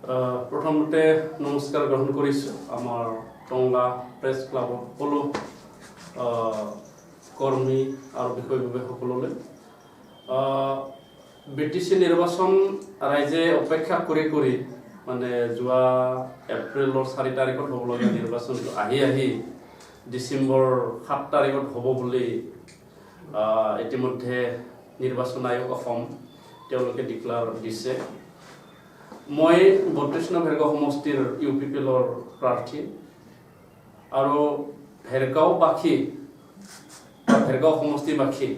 প্ৰথমতে নমস্কাৰ গ্ৰহণ কৰিছোঁ আমাৰ টংলা প্ৰেছ ক্লাবৰ সকলো কৰ্মী আৰু বিষয়ববীয়াসকললৈ। BTC নিৰ্বাচন ৰাইজে অপেক্ষা কৰি মানে যোৱা এপ্ৰিলৰ 4 তাৰিখত হ'বলগীয়া নিৰ্বাচনটো আহি ডিচেম্বৰ 7 তাৰিখত হ'ব বুলি ইতিমধ্যে নিৰ্বাচন আয়োগ অসম তেওঁলোকে ডিক্লেয়াৰ দিছে। মই 32 নং ভেৰগাঁও সমষ্টিৰ UPPLৰ প্ৰাৰ্থী আৰু ভেৰগাঁও সমষ্টিবাসী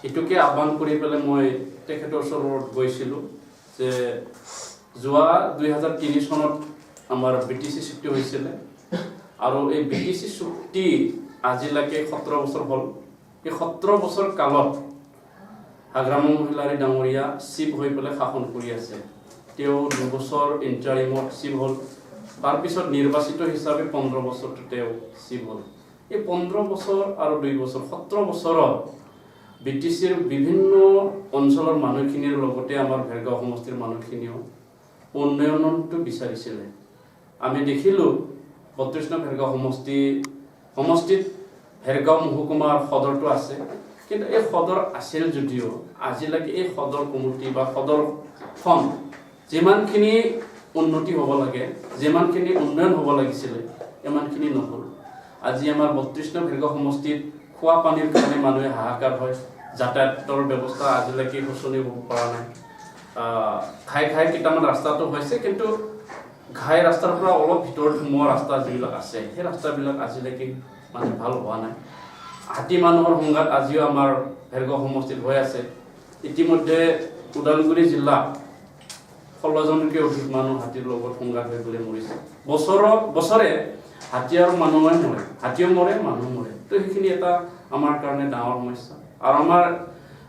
এটুকে আহ্বান কৰি পেলাই মই তেখেতৰ ওচৰত গৈছিলোঁ যে যোৱা 2003 চনত আমাৰ BTC চুক্তি হৈছিলে আৰু এই BTC চুক্তি আজিলৈকে 17 বছৰ হ'ল। এই 17 বছৰ কালত হাগ্ৰাম মহিলাৰী ডাঙৰীয়া চিফ হৈ পেলাই শাসন কৰি আছে। তেওঁ 2 বছৰ ইণ্টাৰিমত চিফ হ'ল, তাৰপিছত নিৰ্বাচিত হিচাপে 15 বছৰটো তেওঁ চিফ হ'ল। এই 15 বছৰ আৰু 2 বছৰ 17 বছৰত BTCৰ বিভিন্ন অঞ্চলৰ মানুহখিনিৰ লগতে আমাৰ ভেৰগাঁও সমষ্টিৰ মানুহখিনিও উন্নয়নটো বিচাৰিছিলে। আমি দেখিলোঁ 32 নং ভেৰগাঁও সমষ্টিত ভেৰগাঁও মহকুমাৰ সদৰটো আছে, কিন্তু এই সদৰ আছিল যদিও আজিলৈকে এই সদৰ কমিটি বা সদৰখন যিমানখিনি উন্নতি হ'ব লাগে, যিমানখিনি উন্নয়ন হ'ব লাগিছিলে ইমানখিনি নহ'ল। আজি আমাৰ 32 নং ভেৰগাঁও সমষ্টিত খোৱা পানীৰ কাৰণে মানুহে হাহাকাৰ হয়, যাতায়াতৰ ব্যৱস্থা আজিলৈকে শোচনীয় হ'ব পৰা নাই। ঘাই কেইটামান ৰাস্তাটো হৈছে, কিন্তু ঘাই ৰাস্তাৰ পৰা অলপ ভিতৰত সোমোৱা ৰাস্তা যিবিলাক আছে সেই ৰাস্তাবিলাক আজিলৈকে মানে ভাল হোৱা নাই। হাতী মানুহৰ সংঘাত আজিও আমাৰ ভেৰগাঁও সমষ্টিত হৈ আছে। ইতিমধ্যে ওদালগুৰি জিলা 16জনকৈ অধিক মানুহ হাতীৰ লগত সংঘাত হৈ পেলাই মৰিছে। বছৰে হাতী আৰু মানুহে মৰে, হাতীও মৰে মানুহ মৰে। তো সেইখিনি এটা আমাৰ কাৰণে ডাঙৰ সমস্যা। আৰু আমাৰ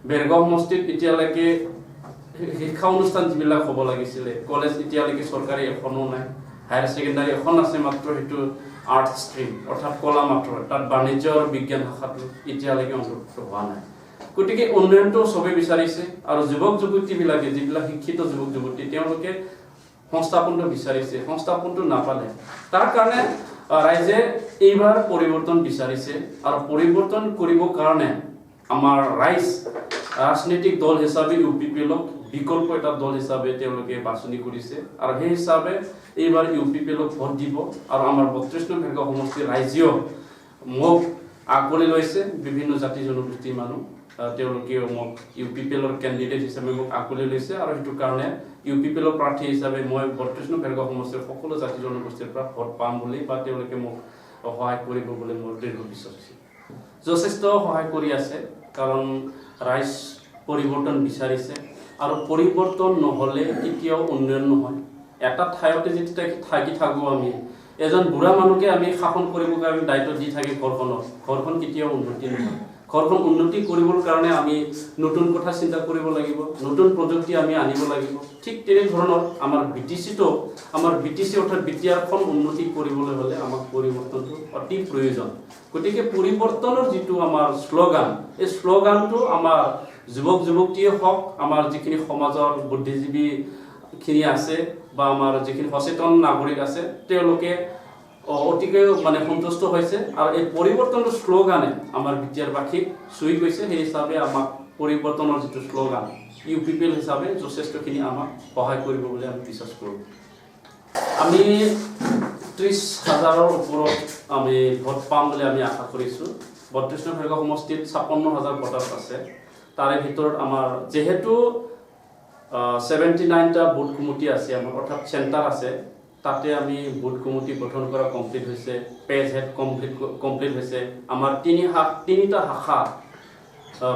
ভেৰগাঁও সমষ্টিত এতিয়ালৈকে শিক্ষা অনুষ্ঠান যিবিলাক হ'ব লাগিছিলে, কলেজ এতিয়ালৈকে চৰকাৰী এখনো নাই। হায়াৰ ছেকেণ্ডাৰী এখন আছে মাত্ৰ, সেইটো আৰ্টছ ষ্ট্ৰীম অৰ্থাৎ কলা মাত্ৰ, তাত বাণিজ্য আৰু বিজ্ঞান শাখাটো এতিয়ালৈকে অন্তৰ্ভুক্ত হোৱা নাই। গতিকে উন্নয়নটো চবেই বিচাৰিছে আৰু যুৱক যুৱতীবিলাকে যিবিলাক শিক্ষিত যুৱক যুৱতী তেওঁলোকে সংস্থাপনটো বিচাৰিছে, সংস্থাপনটো নাপালে। তাৰ কাৰণে ৰাইজে এইবাৰ পৰিৱৰ্তন বিচাৰিছে আৰু পৰিৱৰ্তন কৰিবৰ কাৰণে আমাৰ ৰাজনৈতিক দল হিচাপে UPPLক বিকল্প এটা দল হিচাপে তেওঁলোকে বাছনি কৰিছে আৰু সেই হিচাপে এইবাৰ UPPLক ভোট দিব। আৰু আমাৰ 32 নং ভেৰগাঁও সমষ্টিৰ ৰাইজেও মোক আগবাঢ়ি লৈছে, বিভিন্ন জাতি জনগোষ্ঠীৰ মানুহ তেওঁলোকেও মোক UPPLৰ কেণ্ডিডেট হিচাপে মোক আগবাঢ়ি লৈছে আৰু সেইটো কাৰণে UPPLৰ প্ৰাৰ্থী হিচাপে মই 32 নং ভেৰগাঁও সমষ্টিৰ সকলো জাতি জনগোষ্ঠীৰ পৰা ভোট পাম বুলি বা তেওঁলোকে মোক সহায় কৰিব বুলি মোৰ দৃঢ় বিশ্বাস আছে। যথেষ্ট সহায় কৰি আছে, কাৰণ ৰাইজ পৰিৱৰ্তন বিচাৰিছে আৰু পৰিৱৰ্তন নহ'লে কেতিয়াও উন্নয়ন নহয়। এটা ঠাইতে যেতিয়া থাকি থাকোঁ আমি, এজন বুঢ়া মানুহকে আমি শাসন কৰিবৰ কাৰণে দায়িত্ব দি থাকি ঘৰখন কেতিয়াও উন্নতি নহয়। ঘৰখন উন্নতি কৰিবৰ কাৰণে আমি নতুন কথা চিন্তা কৰিব লাগিব, নতুন প্ৰযুক্তি আমি আনিব লাগিব। ঠিক তেনেধৰণৰ আমাৰ BTC অৰ্থাৎ BTRখন উন্নতি কৰিবলৈ হ'লে আমাক পৰিৱৰ্তনটো অতি প্ৰয়োজন। গতিকে পৰিৱৰ্তনৰ যিটো আমাৰ শ্লোগান, এই শ্লোগানটো আমাৰ যুৱক যুৱতীয়ে হওক, আমাৰ যিখিনি সমাজৰ বুদ্ধিজীৱীখিনি আছে বা আমাৰ যিখিনি সচেতন নাগৰিক আছে তেওঁলোকে অতিকৈ মানে সন্তুষ্ট হৈছে আৰু এই পৰিৱৰ্তনৰ শ্লোগানে আমাৰ BTRবাসীক চুই গৈছে। সেই হিচাপে আমাক পৰিৱৰ্তনৰ যিটো শ্লোগান UPPL হিচাপে যথেষ্টখিনি আমাক সহায় কৰিব বুলি আমি বিশ্বাস কৰোঁ। আমি 30,000ৰ ওপৰত আমি ভোট পাম বুলি আমি আশা কৰিছোঁ। 32 নং ভেৰগাঁও সমষ্টিত 56,000 ভোটাৰ আছে। তাৰে ভিতৰত আমাৰ যিহেতু 79টা বুথ কমিটি আছে আমাৰ, অৰ্থাৎ চেণ্টাৰ আছে, তাতে আমি বুথ কমিটি গঠন কৰা কমপ্লিট হৈছে, পেজ হেড কমপ্লিট হৈছে। আমাৰ তিনিটা শাখা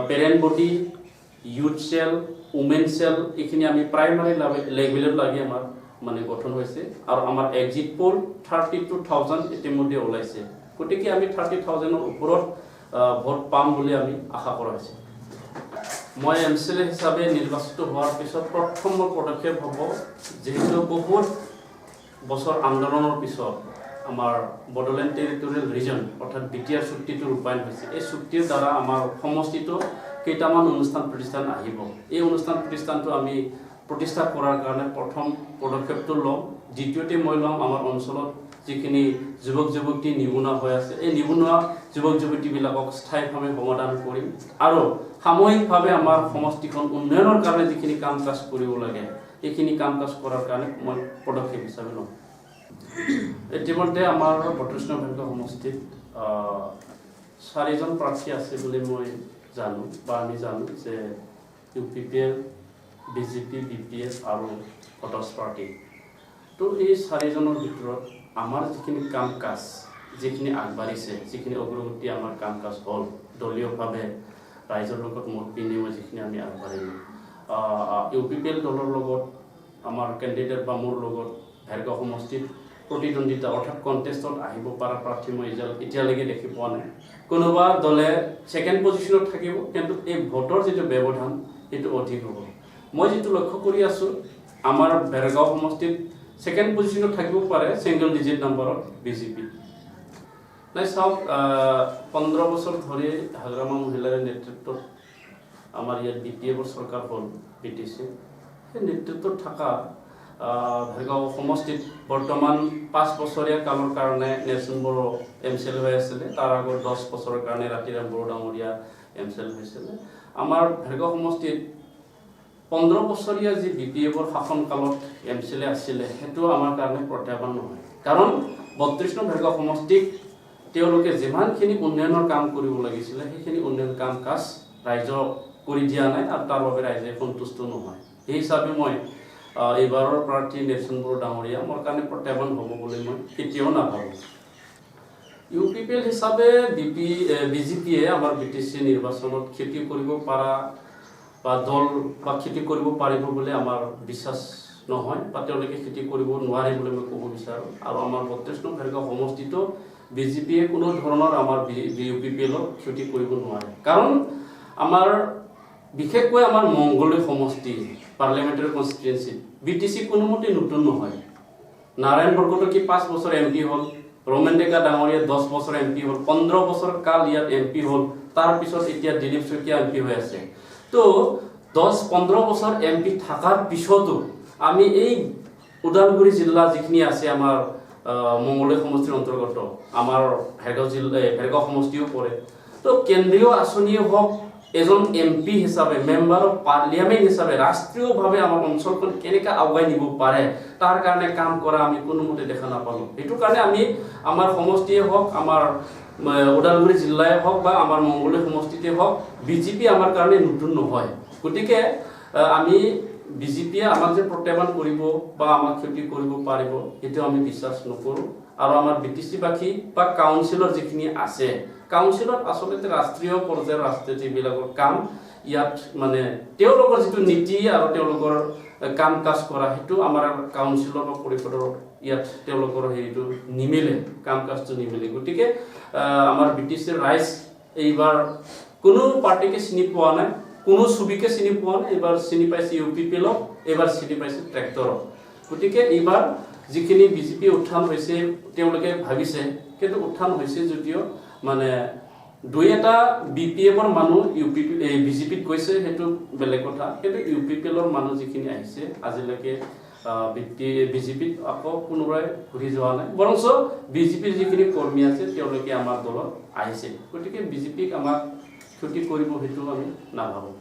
parent body, youth cell, women cell, এইখিনি আমি প্ৰাইমাৰী লেভেলত লাগি আমাৰ মানে গঠন হৈছে আৰু আমাৰ এক্সিট পোল 32,000 ইতিমধ্যে ওলাইছে। গতিকে আমি 30,000ৰ ওপৰত ভোট পাম বুলি আমি আশা কৰা হৈছে। মই MCLA হিচাপে নিৰ্বাচিত হোৱাৰ পিছত প্ৰথম পদক্ষেপ হ'ব, যিহেতু বহুত বছৰ আন্দোলনৰ পিছত আমাৰ বড়োলেণ্ড টেৰিটৰিয়েল ৰিজন অৰ্থাৎ BTR চুক্তিটো ৰূপায়ণ হৈছে। এই চুক্তিৰ দ্বাৰা আমাৰ সমষ্টিটো কেইটামান অনুষ্ঠান প্ৰতিষ্ঠান আহিব। এই অনুষ্ঠান প্ৰতিষ্ঠানটো আমি প্ৰতিষ্ঠা কৰাৰ কাৰণে প্ৰথম পদক্ষেপটো ল'ম। দ্বিতীয়তে মই ল'ম আমাৰ অঞ্চলত যিখিনি যুৱক যুৱতী নিবনুৱা হৈ আছে, এই নিবনুৱা যুৱক যুৱতীবিলাকক স্থায়ীভাৱে সমাধান কৰিম আৰু সামূহিকভাৱে আমাৰ সমষ্টিখন উন্নয়নৰ কাৰণে যিখিনি কাম কাজ কৰিব লাগে এইখিনি কাম কাজ কৰাৰ কাৰণে মই পদক্ষেপ হিচাপে ল'ম। ইতিমধ্যে আমাৰ ৩২ নং ভাৰ্গ সমষ্টিত 4জন প্ৰাৰ্থী আছে বুলি মই জানো বা আমি জানো যে UPPL, BJP, BPF আৰু ভোটাৰ্ছ পাৰ্টি। তো এই 4জনৰ ভিতৰত আমাৰ যিখিনি কাম কাজ যিখিনি আগবাঢ়িছে, যিখিনি অগ্ৰগতি আমাৰ কাম কাজ হ'ল দলীয়ভাৱে ৰাইজৰ লগত মত বিনিময় যিখিনি আমি আগবাঢ়িলোঁ, UPPL দলৰ লগত আমাৰ কেণ্ডিডেট বা মোৰ লগত ভাৰ্গ সমষ্টিত প্ৰতিদ্বন্দ্বিতা অৰ্থাৎ কণ্টেষ্টত আহিব পৰা প্ৰাৰ্থী মই এতিয়ালৈকে দেখি পোৱা নাই। কোনোবা দলে ছেকেণ্ড পজিশ্যনত থাকিব, কিন্তু এই ভোটৰ যিটো ব্যৱধান সেইটো অধিক হ'ব। মই যিটো লক্ষ্য কৰি আছোঁ, আমাৰ ভেৰগাঁও সমষ্টিত ছেকেণ্ড পজিশ্যনত থাকিব পাৰে ছিংগল ডিজিট নাম্বাৰত BJP। নাই চাওক, 15 বছৰ ধৰি হাগ্ৰামা মহিলাৰ নেতৃত্বত আমাৰ ইয়াত BPF চৰকাৰ হ'ল BTC। সেই নেতৃত্বত থকা ভেৰগাঁও সমষ্টিত বৰ্তমান 5 বছৰীয়া কালৰ কাৰণে নেলচন বড়ো MCL হৈ আছিলে। তাৰ আগত 10 বছৰৰ কাৰণে ৰাতিৰাম বড়ো ডাঙৰীয়া MCL হৈছিলে। আমাৰ ভেৰগাঁও সমষ্টিত 15 বছৰীয়া যি BPFৰ শাসনকালত MCL আছিলে সেইটো আমাৰ কাৰণে প্ৰত্যাহ্বান নহয়। কাৰণ 32 নং ভেৰগাঁও সমষ্টিক তেওঁলোকে যিমানখিনি উন্নয়নৰ কাম কৰিব লাগিছিলে সেইখিনি উন্নয়ন কাম কাজ ৰাইজক কৰি দিয়া নাই আৰু তাৰ বাবে ৰাইজে সন্তুষ্ট নহয়। সেই হিচাপে মই এইবাৰৰ প্ৰাৰ্থী নেলচন বড়ো ডাঙৰীয়া মোৰ কাৰণে প্ৰত্যাহ্বান হ'ব বুলি মই কেতিয়াও নাভাবোঁ। UPPL হিচাপে BJPয়ে আমাৰ BTC নিৰ্বাচনত খেতি কৰিব পৰা বা দল বা খেতি কৰিব পাৰিব বুলি আমাৰ বিশ্বাস নহয় বা তেওঁলোকে খেতি কৰিব নোৱাৰে বুলি মই ক'ব বিচাৰোঁ। আৰু আমাৰ 32 নং ভেৰগাঁও সমষ্টিতো BJPয়ে কোনো ধৰণৰ আমাৰ UPPLক ক্ষতি কৰিব নোৱাৰে। কাৰণ আমাৰ বিশেষকৈ আমাৰ মংগলদৈ সমষ্টি পাৰ্লিয়ামেণ্টাৰী কনষ্টিটুৱেঞ্চিত BTC কোনোমতে নতুন নহয়। নাৰায়ণ বৰকটকী 5 বছৰ MP হ'ল, ৰমেন ডেকা ডাঙৰীয়া 10 বছৰ MP হ'ল, 15 বছৰ কাল ইয়াত MP হ'ল, তাৰপিছত এতিয়া দিলীপ শইকীয়া MP হৈ আছে। তো 10-15 বছৰ MP থকাৰ পিছতো আমি এই ওদালগুৰি জিলা যিখিনি আছে আমাৰ মংগলদৈ সমষ্টিৰ অন্তৰ্গত আমাৰ ভেৰগাঁও সমষ্টিও পৰে। তো কেন্দ্ৰীয় আঁচনিয়ে হওক, এজন MP হিচাপে মেম্বাৰ অফ পাৰ্লিয়ামেণ্ট হিচাপে ৰাষ্ট্ৰীয়ভাৱে আমাৰ অঞ্চলখন কেনেকৈ আগুৱাই নিব পাৰে তাৰ কাৰণে কাম কৰা আমি কোনোমতে দেখা নাপালোঁ। সেইটো কাৰণে আমি আমাৰ সমষ্টিয়ে হওক, আমাৰ ওদালগুৰি জিলাই হওক বা আমাৰ মংগলদৈ সমষ্টিতে হওক, BJP আমাৰ কাৰণে নতুন নহয়। গতিকে আমি BJPয়ে আমাক যে প্ৰত্যাহ্বান কৰিব বা আমাক ক্ষতি কৰিব পাৰিব সেইটো আমি বিশ্বাস নকৰোঁ। আৰু আমাৰ BTCবাসী বা কাউন্সিলৰ যিখিনি আছে, কাউন্সিলত আচলতে ৰাষ্ট্ৰীয় পৰ্যায়ৰ ৰাজনীতিবিলাকৰ কাম ইয়াত মানে তেওঁলোকৰ যিটো নীতি আৰু তেওঁলোকৰ কাম কাজ কৰা সেইটো আমাৰ কাউন্সিলৰ বা পৰিষদৰ ইয়াত তেওঁলোকৰ হেৰিটো নিমিলে, কাম কাজটো নিমিলে। গতিকে আমাৰ BTCৰ ৰাইজ এইবাৰ কোনো পাৰ্টিকে চিনি পোৱা নাই, কোনো ছবিকে চিনি পোৱা নাই। এইবাৰ চিনি পাইছে UPPLক, এইবাৰ চিনি পাইছে ট্ৰেক্টৰক। গতিকে এইবাৰ যিখিনি BJP উত্থান হৈছে তেওঁলোকে ভাবিছে, কিন্তু উত্থান হৈছে যদিও মানে 2-এটা BPFৰ মানুহ BJPত গৈছে সেইটো বেলেগ কথা, কিন্তু UPPLৰ মানুহ যিখিনি আহিছে আজিলৈকে BJPত আকৌ পুনৰাই ঘূৰি যোৱা নাই। বৰঞ্চ BJPৰ যিখিনি কৰ্মী আছে তেওঁলোকে আমাৰ দলত আহিছে। গতিকে BJPক আমাক ক্ষতি কৰিব সেইটো আমি নাভাবোঁ।